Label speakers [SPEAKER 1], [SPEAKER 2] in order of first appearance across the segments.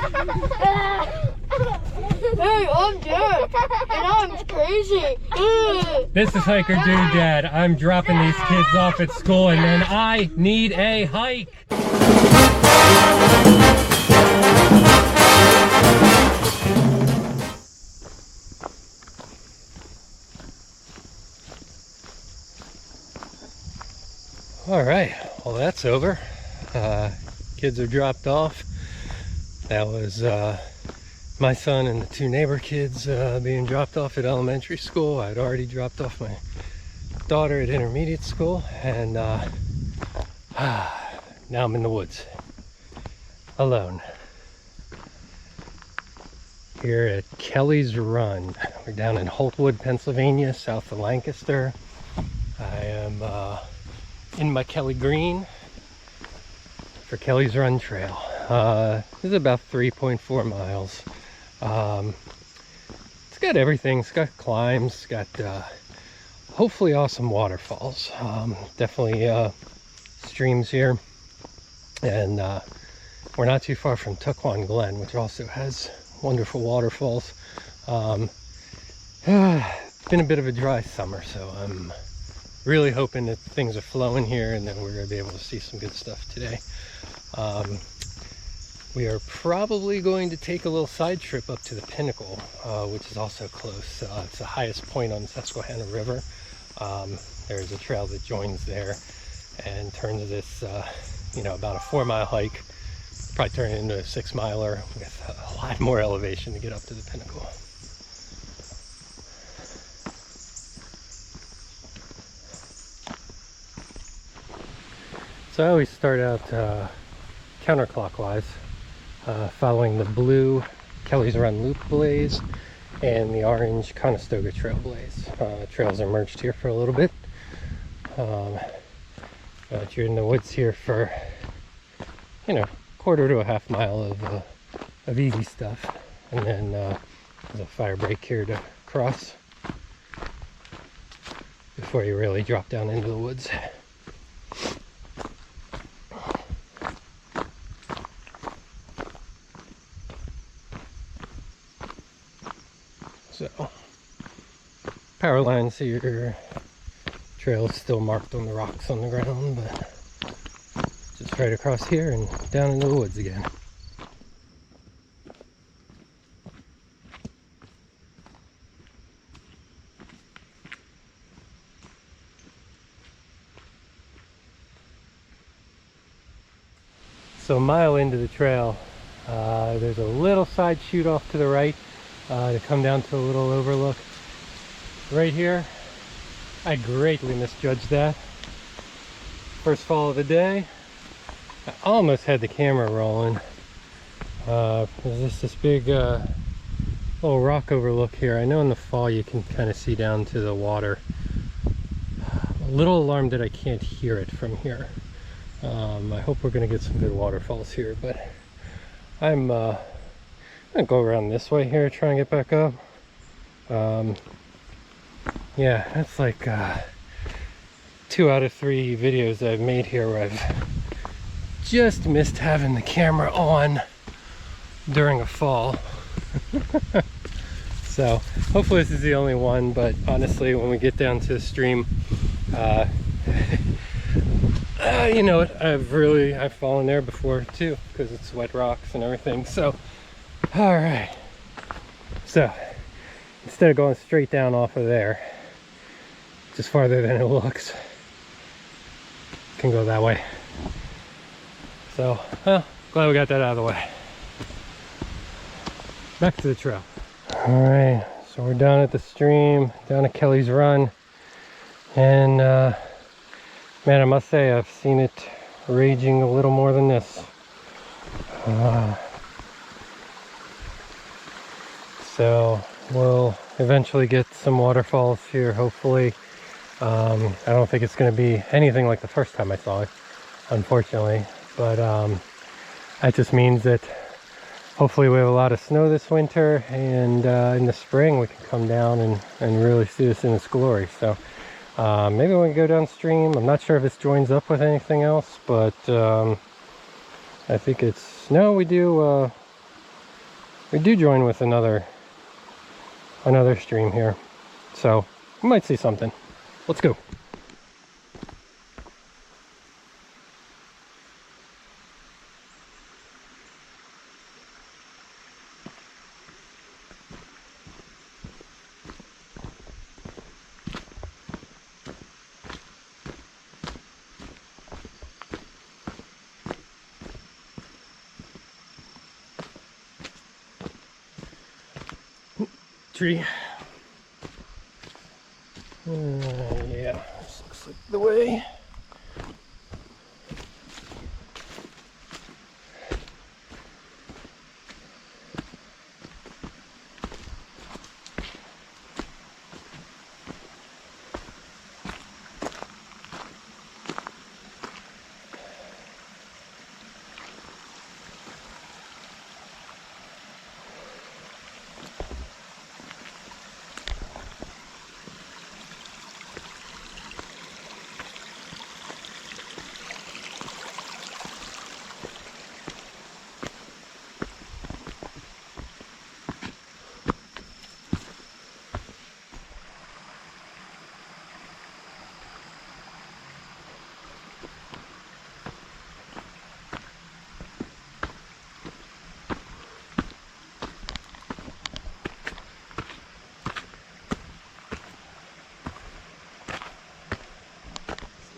[SPEAKER 1] Hey, I'm Dad, and I'm crazy.
[SPEAKER 2] This is Hiker Dude Dad. I'm dropping these kids off at school and then I need a hike. All right, well that's over. Kids are dropped off. That was my son and the two neighbor kids being dropped off at elementary school. I'd already dropped off my daughter at intermediate school, and now I'm in the woods alone here at Kelly's Run. We're down in Holtwood, Pennsylvania, south of Lancaster. I am in my Kelly Green for Kelly's Run Trail. This is about 3.4 miles. It's got everything. It's got climbs, it's got hopefully awesome waterfalls. Definitely streams here, and we're not too far from Tuckwan Glen, which also has wonderful waterfalls. It's been a bit of a dry summer, so I'm really hoping that things are flowing here and that we're going to be able to see some good stuff today. We are probably going to take a little side trip up to the Pinnacle, which is also close. It's the highest point on the Susquehanna River. There's a trail that joins there and turns this, you know, about a 4-mile hike, probably turn it into a 6-miler with a lot more elevation to get up to the Pinnacle. So I always start out counterclockwise, following the blue Kelly's Run Loop blaze and the orange Conestoga Trail blaze. Trails are merged here for a little bit, but you're in the woods here for, you know, quarter to a half mile of easy stuff, and then there's a fire break here to cross before you really drop down into the woods. So, power lines here, trail is still marked on the rocks on the ground, but just right across here and down into the woods again. So a mile into the trail, there's a little side chute off to the right to come down to a little overlook. Right here, I greatly misjudged that. First fall of the day, I almost had the camera rolling. There's just this big little rock overlook here. I know in the fall you can kind of see down to the water. A little alarmed that I can't hear it from here. I hope we're going to get some good waterfalls here, but I'm gonna go around this way here, try and get back up. Yeah, that's like 2 out of 3 videos I've made here where I've just missed having the camera on during a fall. So hopefully this is the only one, but honestly when we get down to the stream, you know what, I've fallen there before too, because it's wet rocks and everything. So all right, so instead of going straight down off of there, just farther than it looks, can go that way. So well, glad we got that out of the way. Back to the trail. All right, so we're down at the stream, down at Kelly's Run, and man, I must say I've seen it raging a little more than this. So we'll eventually get some waterfalls here, hopefully. I don't think it's going to be anything like the first time I saw it, unfortunately, but that just means that hopefully we have a lot of snow this winter, and in the spring we can come down and really see this in its glory. So maybe we can go downstream. I'm not sure if this joins up with anything else, but I think it's, no, we do we do join with another stream here, so we might see something. Let's go. Tree. Yeah, this looks like the way.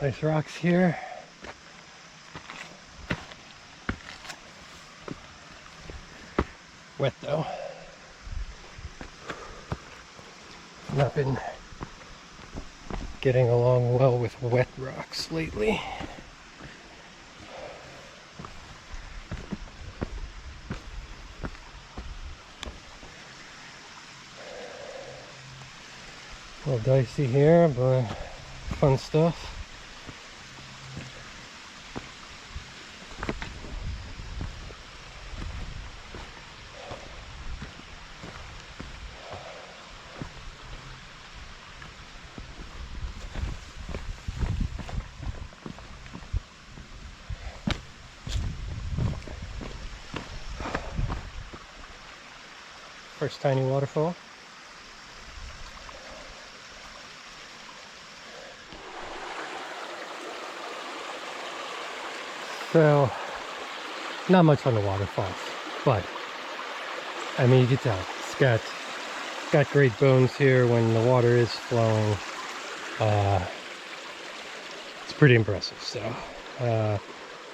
[SPEAKER 2] Nice rocks here. Wet though. Not been getting along well with wet rocks lately. A little dicey here, but fun stuff. First tiny waterfall. So, not much on the waterfalls, but I mean, you can tell it's got great bones here when the water is flowing. It's pretty impressive. So,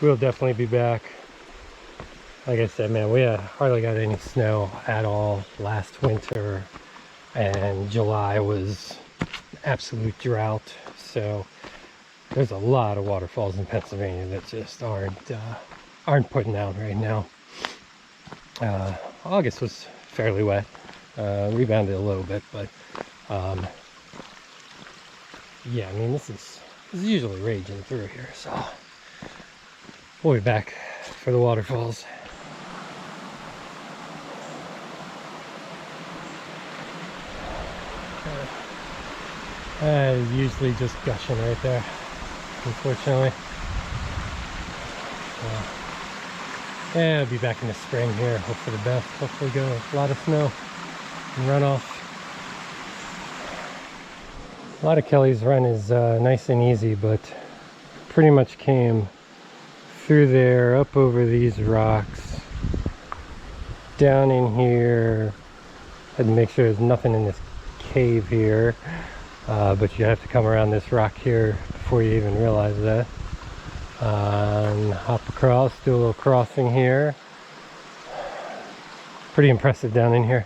[SPEAKER 2] we'll definitely be back. Like I said, man, we hardly got any snow at all last winter, and July was absolute drought. So there's a lot of waterfalls in Pennsylvania that just aren't putting out right now. August was fairly wet, rebounded a little bit, but yeah, I mean, this is usually raging through here. So we'll be back for the waterfalls. Usually just gushing right there, unfortunately. Yeah, I'll be back in the spring here. Hope for the best. Hopefully go a lot of snow and runoff. A lot of Kelly's run is nice and easy, but pretty much came through there, up over these rocks, down in here. Had to make sure there's nothing in this cave here. But you have to come around this rock here before you even realize that. And hop across, do a little crossing here. Pretty impressive down in here.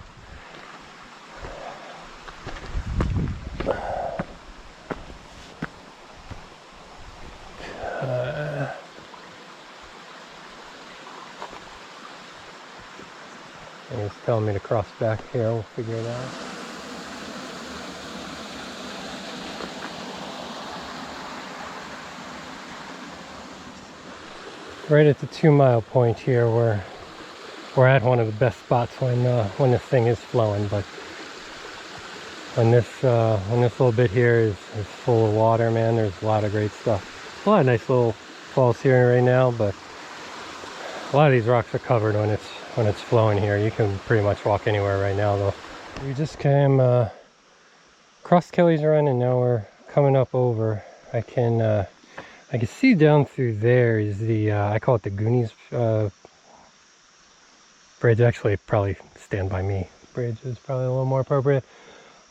[SPEAKER 2] And it's telling me to cross back here. We'll figure it out. Right at the 2 mile point here, we're at one of the best spots when this thing is flowing. But when this little bit here is full of water, man, there's a lot of great stuff. A lot of nice little falls here right now, but A lot of these rocks are covered when it's flowing here. You can pretty much walk anywhere right now though. We just came across Kelly's Run and now we're coming up over. I can see down through there is the I call it the Goonies bridge. Actually, probably Stand By Me bridge is probably a little more appropriate.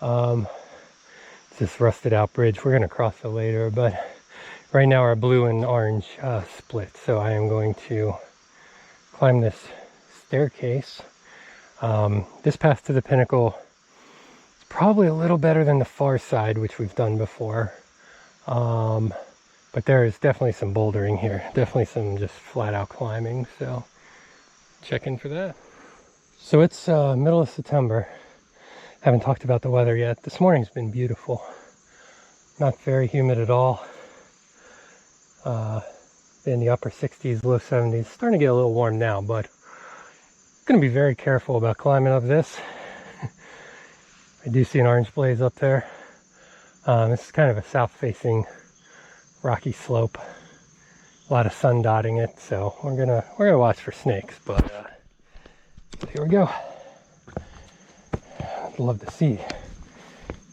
[SPEAKER 2] It's this rusted out bridge. We're gonna cross it later, but right now our blue and orange split. So I am going to climb this staircase. This path to the pinnacle is probably a little better than the far side, which we've done before. But there is definitely some bouldering here. Definitely some just flat out climbing. So check in for that. So it's middle of September. Haven't talked about the weather yet. This morning's been beautiful. Not very humid at all. In the upper 60s, low 70s. Starting to get a little warm now, but going to be very careful about climbing up this. I do see an orange blaze up there. This is kind of a south-facing rocky slope. A lot of sun dotting it, so we're gonna watch for snakes. But here we go. I'd love to see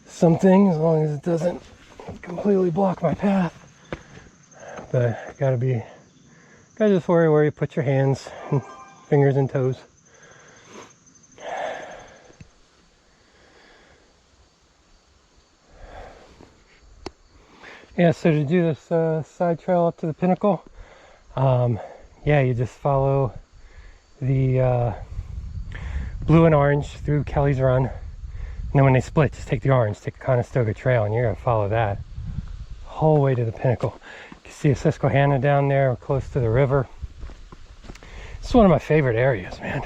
[SPEAKER 2] something as long as it doesn't completely block my path. But gotta just worry where you put your hands, and fingers and toes. Yeah, so to do this side trail up to the pinnacle, yeah, you just follow the blue and orange through Kelly's Run. And then when they split, just take the orange, take the Conestoga Trail, and you're going to follow that whole way to the pinnacle. You can see a Susquehanna down there, close to the river. It's one of my favorite areas, man.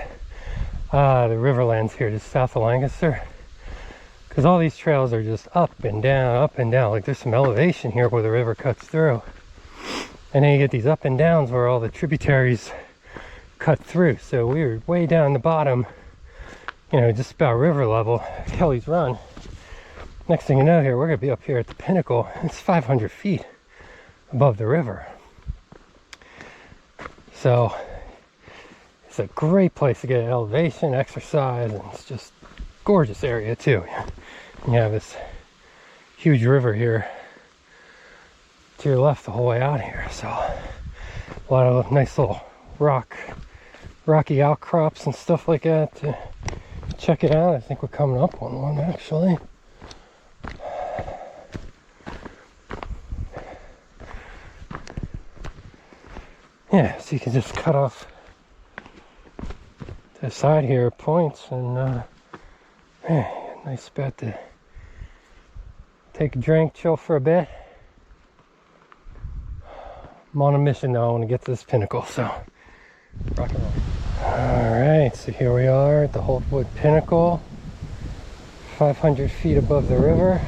[SPEAKER 2] The Riverlands here, just south of Lancaster. Because all these trails are just up and down, like there's some elevation here where the river cuts through. And then you get these up and downs where all the tributaries cut through. So we were way down the bottom, you know, just about river level, Kelly's Run. Next thing you know here, we're gonna be up here at the pinnacle. It's 500 feet above the river. So it's a great place to get elevation, exercise, and it's just gorgeous area too. You have this huge river here to your left the whole way out here. So a lot of nice little rocky outcrops and stuff like that to check it out. I think we're coming up on one actually. Yeah, so you can just cut off to the side here points and yeah, nice spot to take a drink, chill for a bit. I'm on a mission though. I want to get to this pinnacle, so rock and roll. Alright, so here we are at the Holtwood Pinnacle, 500 feet above the river.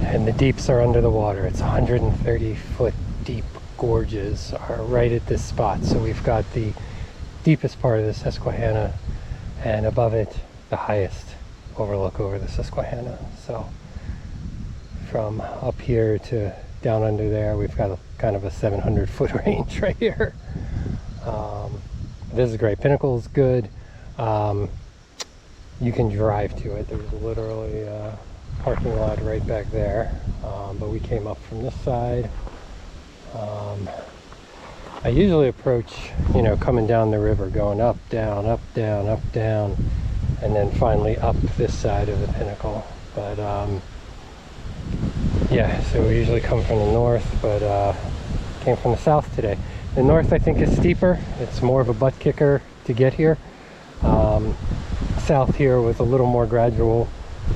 [SPEAKER 2] And the deeps are under the water. It's 130 foot deep gorges are right at this spot. So we've got the deepest part of the Susquehanna, and above it the highest overlook over the Susquehanna. So from up here to down under there, we've got kind of a 700 foot range right here. This is great. Pinnacle is good. You can drive to it. There's literally a parking lot right back there, but we came up from this side. I usually approach, you know, coming down the river, going up, down, up, down, up, down, and then finally up this side of the pinnacle. But yeah, so we usually come from the north, but came from the south today. The north I think is steeper. It's more of a butt kicker to get here. South here was a little more gradual,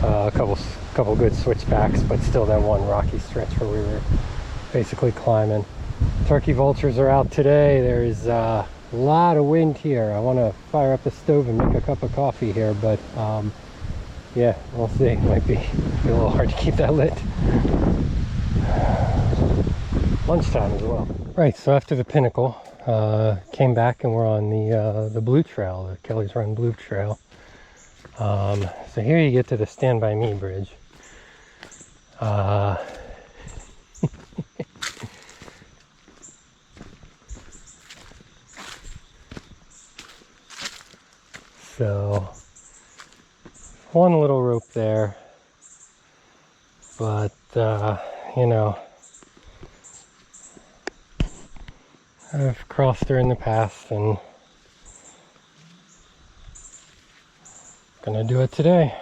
[SPEAKER 2] a couple good switchbacks, but still that one rocky stretch where we were basically climbing. Turkey vultures are out today. There's a lot of wind here. I want to fire up the stove and make a cup of coffee here, but yeah, we'll see. It might be a little hard to keep that lit. Lunchtime as well. Right, so after the pinnacle, came back and we're on the blue trail, the Kelly's Run blue trail. So here you get to the Stand By Me bridge. So one little rope there, but you know, I've crossed her in the past and gonna do it today.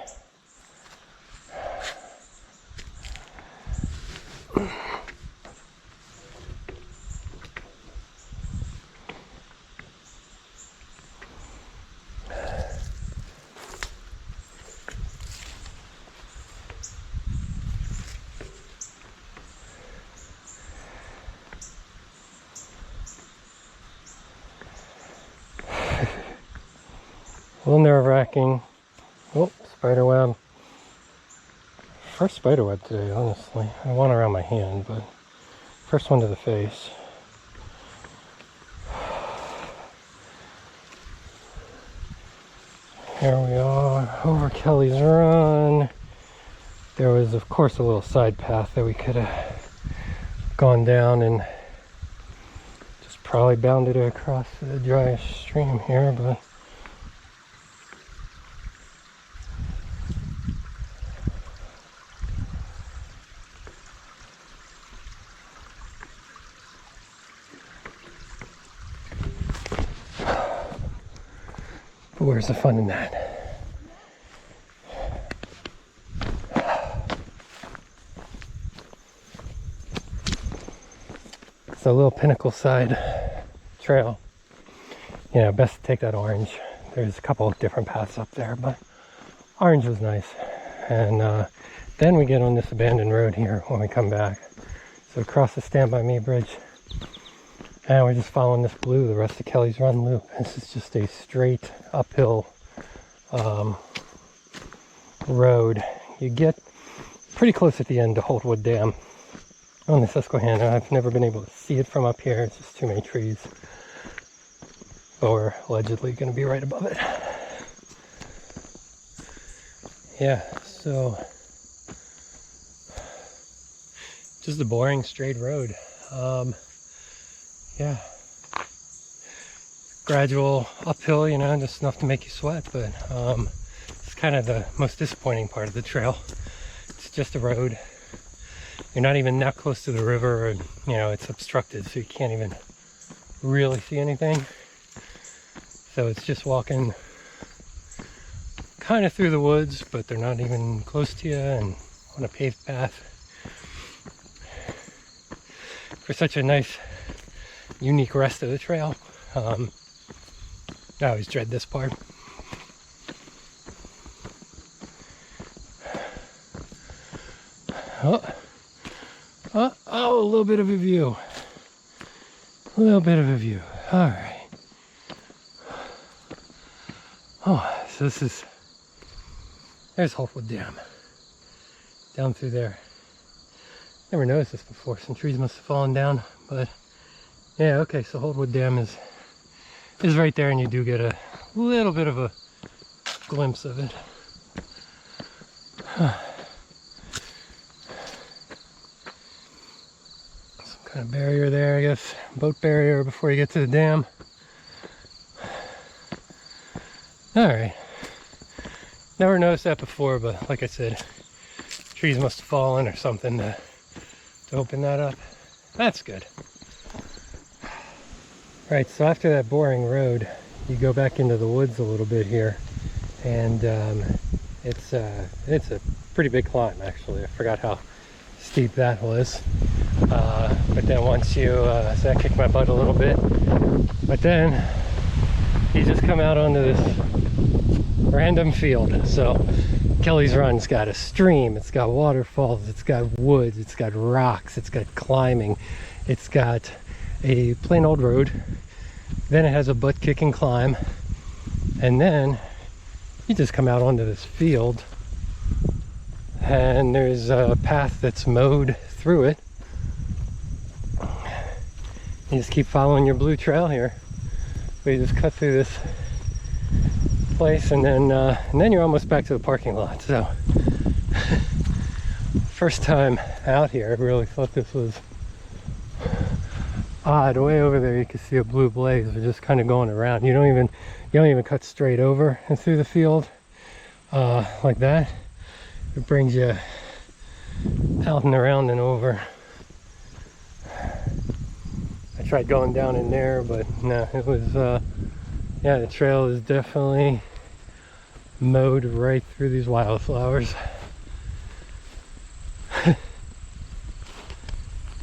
[SPEAKER 2] A little nerve-wracking. Oh, spider web. First spider web today, honestly. I want around my hand, but first one to the face. Here we are, over Kelly's Run. There was, of course, a little side path that we could have gone down and just probably bounded it across the dry stream here, but where's the fun in that? It's a little Pinnacle side trail. You know, best to take that orange. There's a couple of different paths up there, but orange was nice. And then we get on this abandoned road here when we come back. So across the Stand By Me bridge. And we're just following this blue the rest of Kelly's Run loop. This is just a straight uphill road. You get pretty close at the end to Holtwood Dam on the Susquehanna. I've never been able to see it from up here. It's just too many trees. But we're allegedly going to be right above it. Yeah, so just a boring straight road. Yeah, gradual uphill, you know, just enough to make you sweat, but it's kind of the most disappointing part of the trail. It's just a road. You're not even that close to the river, and you know, it's obstructed, so you can't even really see anything. So it's just walking kind of through the woods, but they're not even close to you, and on a paved path. For such a nice unique rest of the trail. I always dread this part. Oh, a little bit of a view. A little bit of a view. All right. Oh, so there's Holtwood Dam. Down through there. Never noticed this before. Some trees must have fallen down, but yeah, okay, so Holtwood Dam is right there, and you do get a little bit of a glimpse of it. Some kind of barrier there, I guess. Boat barrier before you get to the dam. Alright. Never noticed that before, but like I said, trees must have fallen or something to open that up. That's good. Right, so after that boring road, you go back into the woods a little bit here, and it's a pretty big climb, actually. I forgot how steep that was, but then once you, so that kicked my butt a little bit, but then you just come out onto this random field. So Kelly's Run's got a stream, it's got waterfalls, it's got woods, it's got rocks, it's got climbing, it's got a plain old road, then it has a butt-kicking climb, and then you just come out onto this field, and there's a path that's mowed through it. You just keep following your blue trail here. We just cut through this place, and then you're almost back to the parking lot. So first time out here, I really thought this was odd. Way over there you can see a blue blaze. We're just kind of going around. You don't even cut straight over and through the field like that. It brings you out and around and over. I tried going down in there, but no, it was yeah, the trail is definitely mowed right through these wildflowers.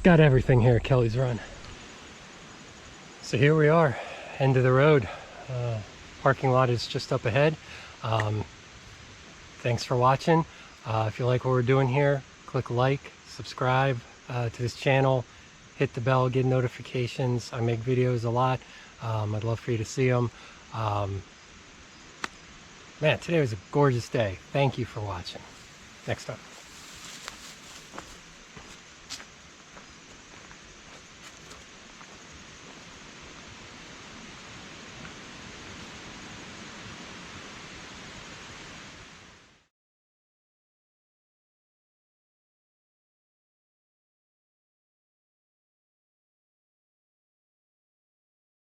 [SPEAKER 2] Got everything here at Kelly's Run. So here we are, end of the road. Parking lot is just up ahead. Thanks for watching. If you like what we're doing here, click like, subscribe to this channel, hit the bell, get notifications. I make videos a lot. I'd love for you to see them. Man, today was a gorgeous day. Thank you for watching. Next time.